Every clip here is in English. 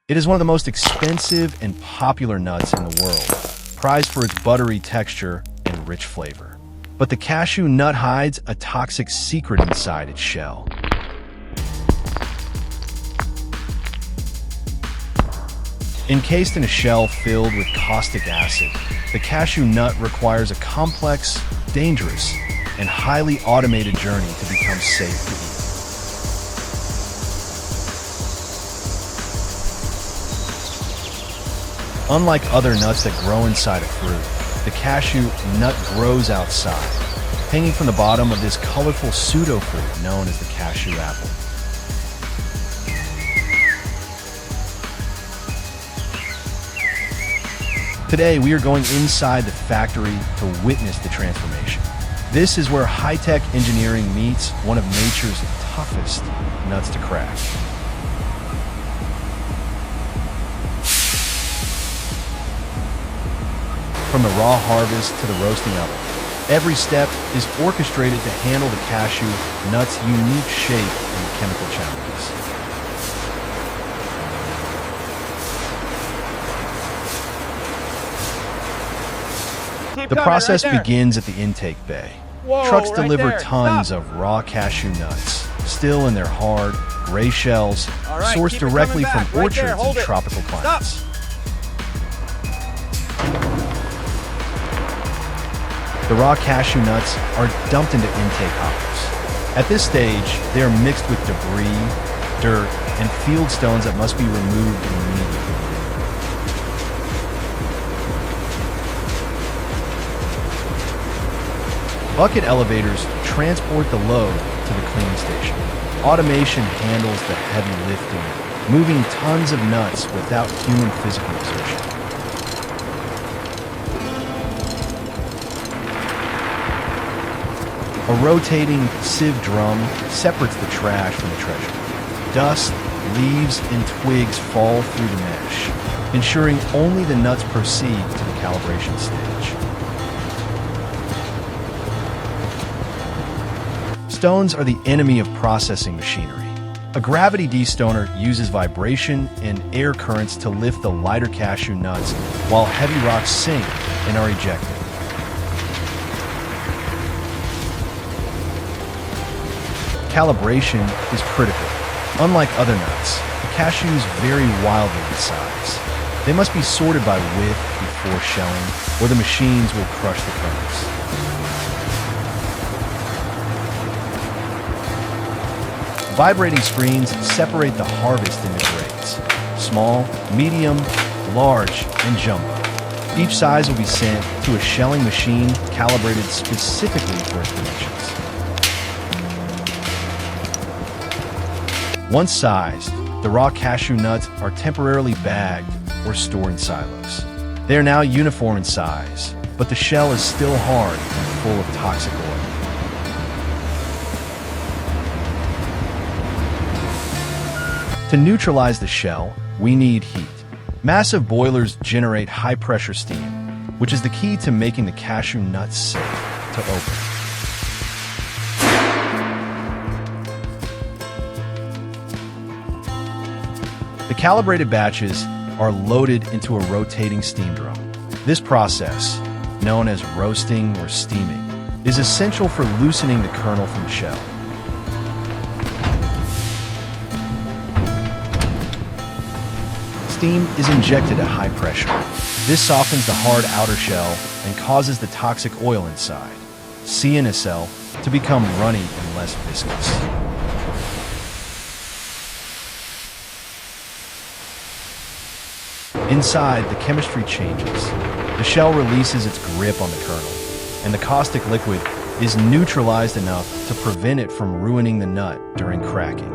It is one of the most expensive and popular nuts in the world, prized for its buttery texture and rich flavor. But the cashew nut hides a toxic secret inside its shell. Encased in a shell filled with caustic acid, the cashew nut requires a complex, dangerous, and highly automated journey to become safe to eat. Unlike other nuts that grow inside a fruit, the cashew nut grows outside, hanging from the bottom of this colorful pseudo-fruit known as the cashew apple. Today, we are going inside the factory to witness the transformation. This is where high-tech engineering meets one of nature's toughest nuts to crack. From the raw harvest to the roasting oven, every step is orchestrated to handle the cashew nut's unique shape and chemical challenges. The process begins at the intake bay. Trucks deliver tons of raw cashew nuts, still in their hard, gray shells, sourced directly from orchards in tropical climates. The raw cashew nuts are dumped into intake hoppers. At this stage, they are mixed with debris, dirt, and field stones that must be removed immediately. Bucket elevators transport the load to the cleaning station. Automation handles the heavy lifting, moving tons of nuts without human physical exertion. A rotating sieve drum separates the trash from the treasure. Dust, leaves, and twigs fall through the mesh, ensuring only the nuts proceed to the calibration stage. Stones are the enemy of processing machinery. A gravity destoner uses vibration and air currents to lift the lighter cashew nuts, while heavy rocks sink and are ejected. Calibration is critical. Unlike other nuts, the cashews vary wildly in size. They must be sorted by width before shelling, or the machines will crush the kernels. Vibrating screens separate the harvest into grades: small, medium, large, and jumbo. Each size will be sent to a shelling machine calibrated specifically for its dimensions. Once sized, the raw cashew nuts are temporarily bagged or stored in silos. They are now uniform in size, but the shell is still hard and full of toxic oil. To neutralize the shell, we need heat. Massive boilers generate high-pressure steam, which is the key to making the cashew nuts safe to open. The calibrated batches are loaded into a rotating steam drum. This process, known as roasting or steaming, is essential for loosening the kernel from the shell. Steam is injected at high pressure. This softens the hard outer shell and causes the toxic oil inside, CNSL, to become runny and less viscous. Inside, the chemistry changes. The shell releases its grip on the kernel, and the caustic liquid is neutralized enough to prevent it from ruining the nut during cracking.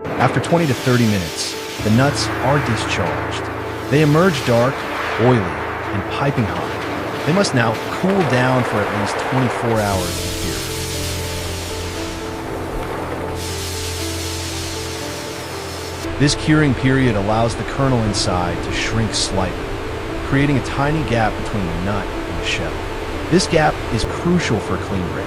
After 20 to 30 minutes, the nuts are discharged. They emerge dark, oily, and piping hot. They must now cool down for at least 24 hours to cure. This curing period allows the kernel inside to shrink slightly, creating a tiny gap between the nut and the shell. This gap is crucial for a clean break.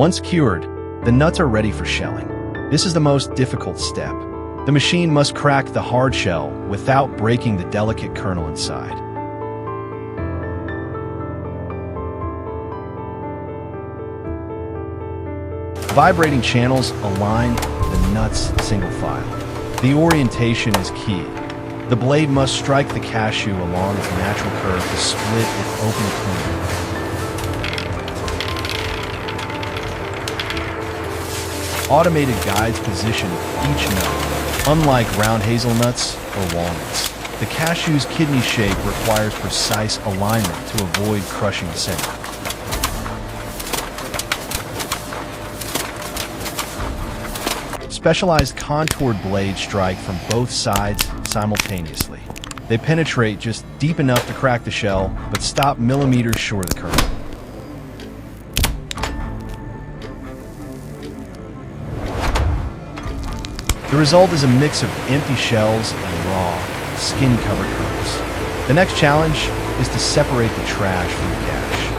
Once cured, the nuts are ready for shelling. This is the most difficult step. The machine must crack the hard shell without breaking the delicate kernel inside. Vibrating channels align the nuts single file. The orientation is key. The blade must strike the cashew along its natural curve to split it open cleanly. Automated guides position each nut. Unlike round hazelnuts or walnuts, the cashew's kidney shape requires precise alignment to avoid crushing the center. Specialized contoured blades strike from both sides simultaneously. They penetrate just deep enough to crack the shell, but stop millimeters short of the kernel. The result is a mix of empty shells and raw, skin-covered kernels. The next challenge is to separate the trash from the cash.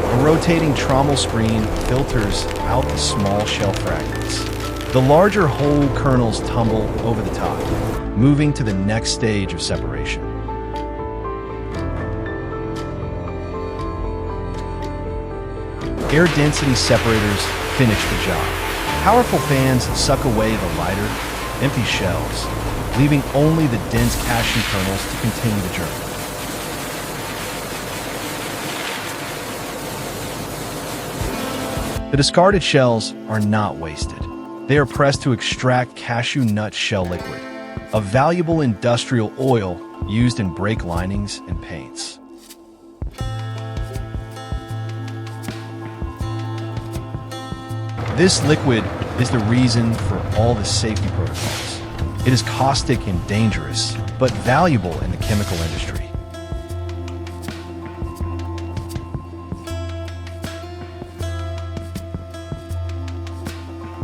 A rotating trommel screen filters out the small shell fragments. The larger whole kernels tumble over the top, moving to the next stage of separation. Air density separators finish the job. Powerful fans suck away the lighter, empty shells, leaving only the dense cashew kernels to continue the journey. The discarded shells are not wasted. They are pressed to extract cashew nut shell liquid, a valuable industrial oil used in brake linings and paints. This liquid is the reason for all the safety protocols. It is caustic and dangerous, but valuable in the chemical industry.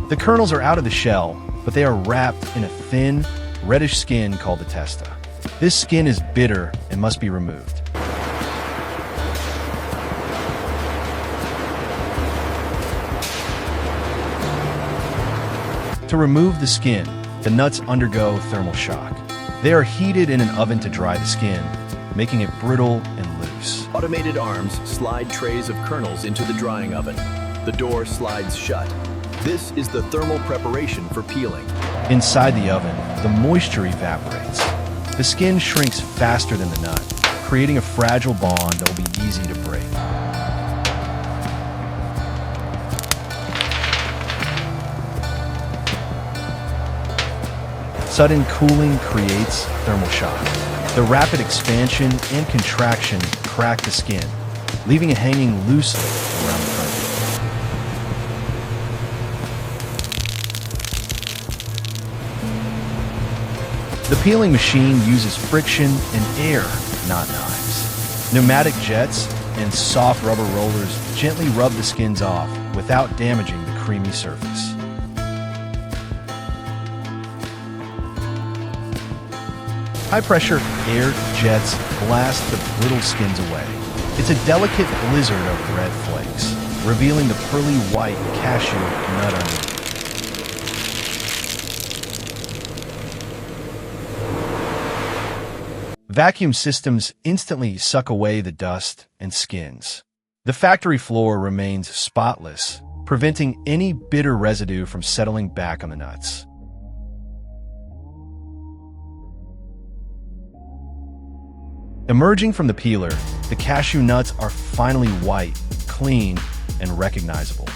The kernels are out of the shell, but they are wrapped in a thin, reddish skin called the testa. This skin is bitter and must be removed. To remove the skin, the nuts undergo thermal shock. They are heated in an oven to dry the skin, making it brittle and loose. Automated arms slide trays of kernels into the drying oven. The door slides shut. This is the thermal preparation for peeling. Inside the oven, the moisture evaporates. The skin shrinks faster than the nut, creating a fragile bond that will be easy to break. Sudden cooling creates thermal shock. The rapid expansion and contraction crack the skin, leaving it hanging loosely around the kernel. The peeling machine uses friction and air, not knives. Pneumatic jets and soft rubber rollers gently rub the skins off without damaging the creamy surface. High-pressure air jets blast the brittle skins away. It's a delicate blizzard of red flakes, revealing the pearly white cashew nut underneath. Vacuum systems instantly suck away the dust and skins. The factory floor remains spotless, preventing any bitter residue from settling back on the nuts. Emerging from the peeler, the cashew nuts are finally white, clean, and recognizable,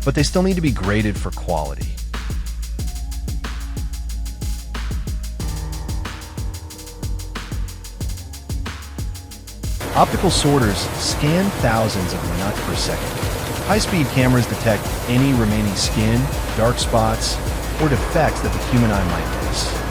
but they still need to be graded for quality. Optical sorters scan thousands of nuts per second. High-speed cameras detect any remaining skin, dark spots, or defects that the human eye might miss.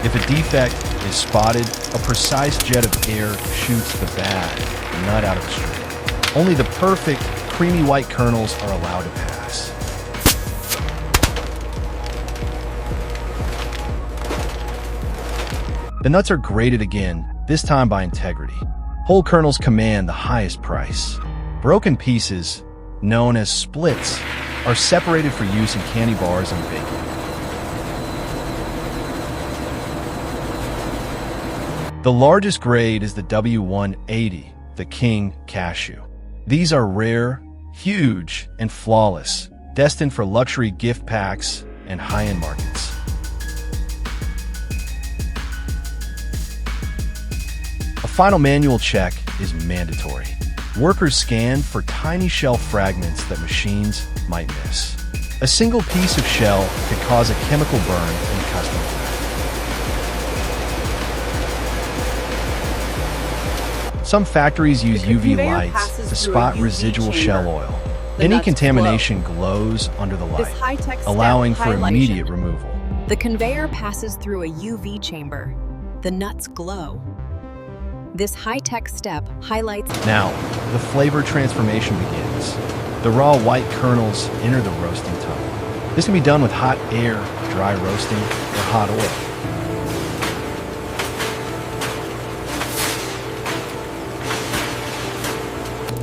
If a defect is spotted, a precise jet of air shoots the bad nut out of the stream. Only the perfect, creamy white kernels are allowed to pass. The nuts are graded again, this time by integrity. Whole kernels command the highest price. Broken pieces, known as splits, are separated for use in candy bars and baking. The largest grade is the W180, the King Cashew. These are rare, huge, and flawless, destined for luxury gift packs and high-end markets. A final manual check is mandatory. Workers scan for tiny shell fragments that machines might miss. A single piece of shell could cause a chemical burn in custom fab. Some factories use UV lights to spot residual shell oil. Any contamination glows under the light, allowing for immediate removal. The conveyor passes through a UV chamber. The nuts glow. This high-tech step highlights... Now, the flavor transformation begins. The raw white kernels enter the roasting tunnel. This can be done with hot air, dry roasting, or hot oil.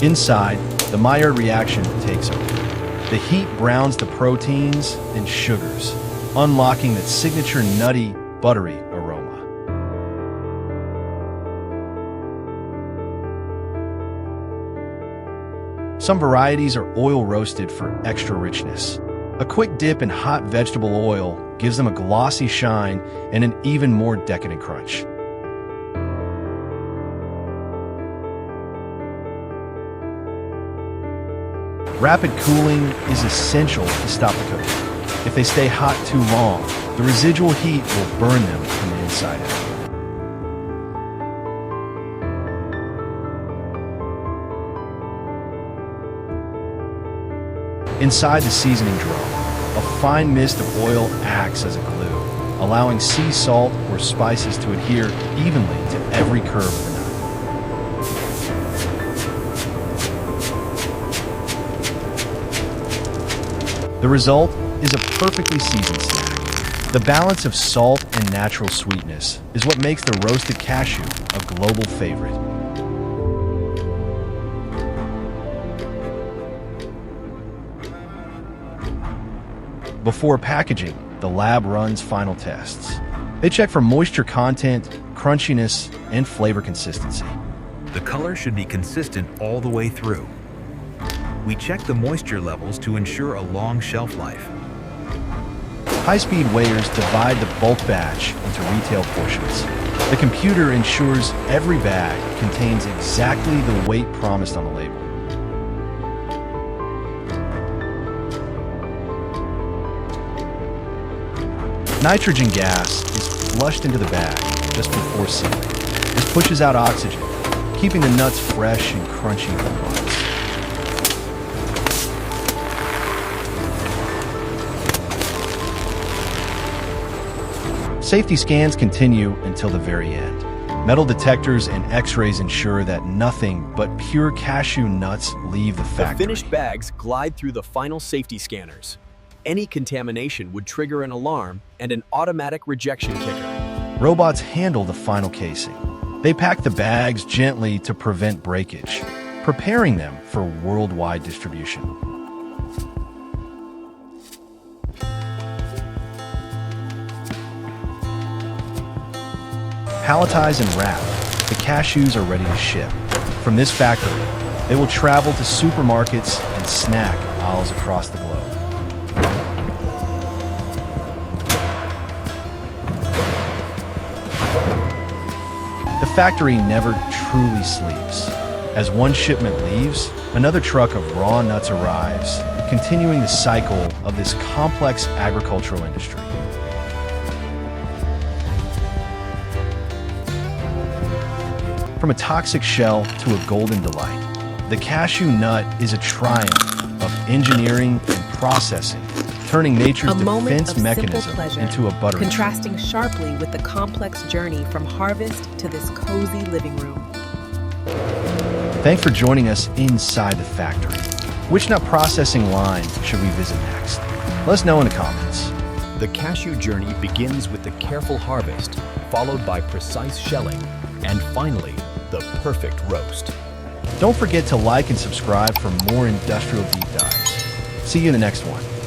Inside, the Maillard reaction takes over. The heat browns the proteins and sugars, unlocking that signature nutty, buttery aroma. Some varieties are oil roasted for extra richness. A quick dip in hot vegetable oil gives them a glossy shine and an even more decadent crunch. Rapid cooling is essential to stop the cooking. If they stay hot too long, the residual heat will burn them from the inside out. Inside the seasoning drum, a fine mist of oil acts as a glue, allowing sea salt or spices to adhere evenly to every curve of the nut. The result is a perfectly seasoned snack. The balance of salt and natural sweetness is what makes the roasted cashew a global favorite. Before packaging, the lab runs final tests. They check for moisture content, crunchiness, and flavor consistency. The color should be consistent all the way through. We check the moisture levels to ensure a long shelf life. High-speed weighers divide the bulk batch into retail portions. The computer ensures every bag contains exactly the weight promised on the label. Nitrogen gas is flushed into the bag just before sealing. This pushes out oxygen, keeping the nuts fresh and crunchy for months. Safety scans continue until the very end. Metal detectors and X-rays ensure that nothing but pure cashew nuts leave the factory. The finished bags glide through the final safety scanners. Any contamination would trigger an alarm and an automatic rejection kicker. Robots handle the final casing. They pack the bags gently to prevent breakage, preparing them for worldwide distribution. Palletized and wrapped, the cashews are ready to ship. From this factory, they will travel to supermarkets and snack aisles across the globe. The factory never truly sleeps. As one shipment leaves, another truck of raw nuts arrives, continuing the cycle of this complex agricultural industry. From a toxic shell to a golden delight, the cashew nut is a triumph of engineering and processing, turning nature's defense mechanism into a buttery. Contrasting sharply with the complex journey from harvest to this cozy living room. Thanks for joining us inside the factory. Which nut processing line should we visit next? Let us know in the comments. The cashew journey begins with the careful harvest, followed by precise shelling, and finally, the perfect roast. Don't forget to like and subscribe for more industrial deep dives. See you in the next one.